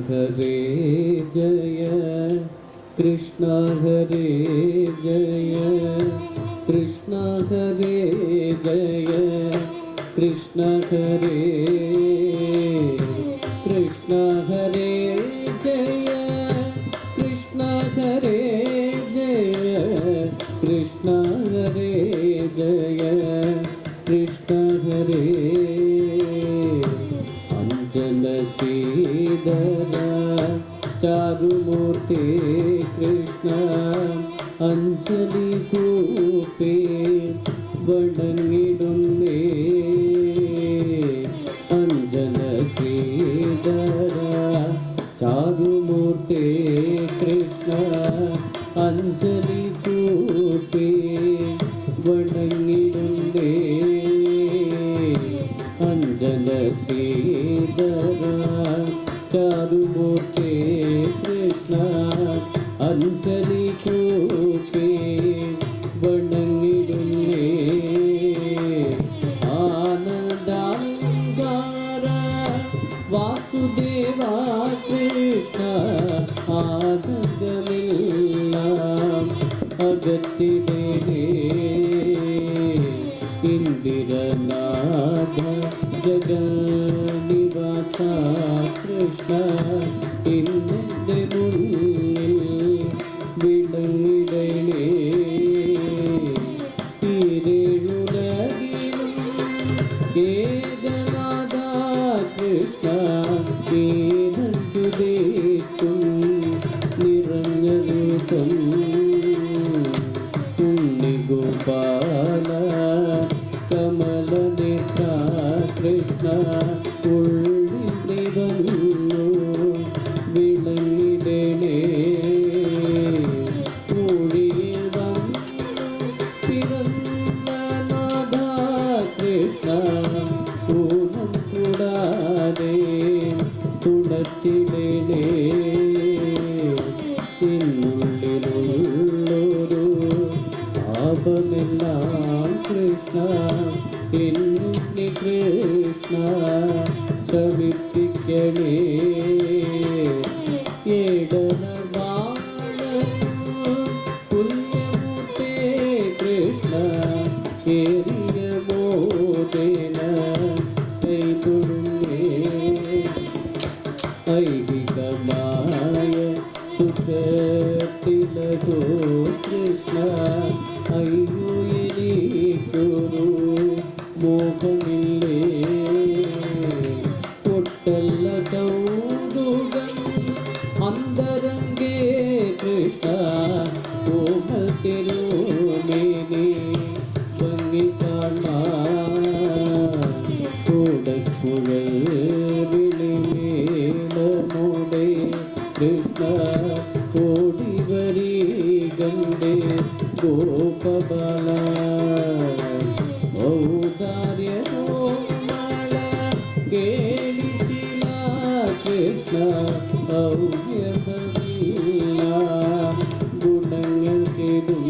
हरे जय कृष्ण हरे जय कृष्ण हरे जय कृष्ण हरे कृष्ण हरे जय कृष्ण हरे जय कृष्ण हरे जय कृष्ण हरे अंजन श्रीधर चारुमूर्ति कृष्ण अंजलि कूपे वणंगिडुन्ने अंजन श्रीधर चारुमूर्ति कृष्ण अंजलि कूपे वणंगिडुन्ने अंजन श्रीधर चारुमूर्ति कृष्ण अंजलि कूपे वणंगिडुन्ने आनंदांगार वासुदेवा कृष्ण आनंदमेल्लाम अगत्तिडेने इंदिरनाथ जगन्निवासा कृष्ण इन्ने मुन्निल विडंगिडने तीरेळुलगिलुम ഏകനാഥാ കൃഷ്ണ ഏനന്തുദേത്തും നിറഞ്ഞ രൂപം ഉണ്ണിഗോപാല കമലനേത്ര കൃഷ്ണ ഉള്ളിൽ വന്നു വിളങ്ങിടണേ ഊഴിയിൽ വന്നു പിറന്ന നാഥ കൃഷ്ണ പൂനം കൂടാതെ തുടച്ചിടണേ എന്നുള്ളിലുള്ളൊരു പാപമെല്ലാം കൃഷ്ണ എന്നുണ്ണി കൃഷ്ണ ശമിപ്പിക്കണേ ഏടന പുല്യമൂട്ടേ കൃഷ്ണ ഏറിയ മോദേന കൈതൊടുന്നേ ഐഹികമായ സുഖത്തിലോ കൃഷ്ണ അയ്യോ എനിക്കൊരു മോഹമില്ലേ പൊട്ടല്ല കൗതുകം അന്തരംഗേ കൃഷ്ണ കോമത്തിരുമേനി ഭംഗി കാണാൻ കൂടക്കുഴൽ വിളിമേളമോടെ കൃഷ്ണ കോടി വരികണ്ടേ ഗോപബാല ഔദാര്യമോ മല കേളിശില കൃഷ്ണ ഔര്യഭവില്ല ഗുണങ്ങൾക്കെതും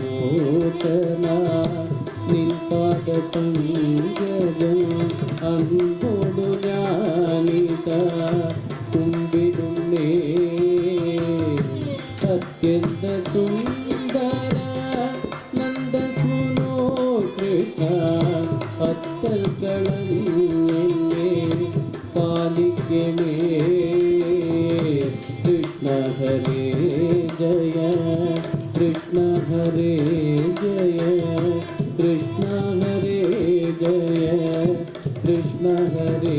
അംബുജലോചന നിൻപാദ പങ്കജം അൻപോടു ഞാനിത കുമ്പിടുന്നേ അത്യന്ത സുന്ദര നന്ദസുനോ കൃഷ്ണ അത്തൽ കളഞ്ഞെന്നെ പാലിക്കണേ കൃഷ്ണ ഹരേ ജയ കൃഷ്ണ ഹരേ ജയ കൃഷ്ണ ഹരേ ജയ കൃഷ്ണ ഹരേ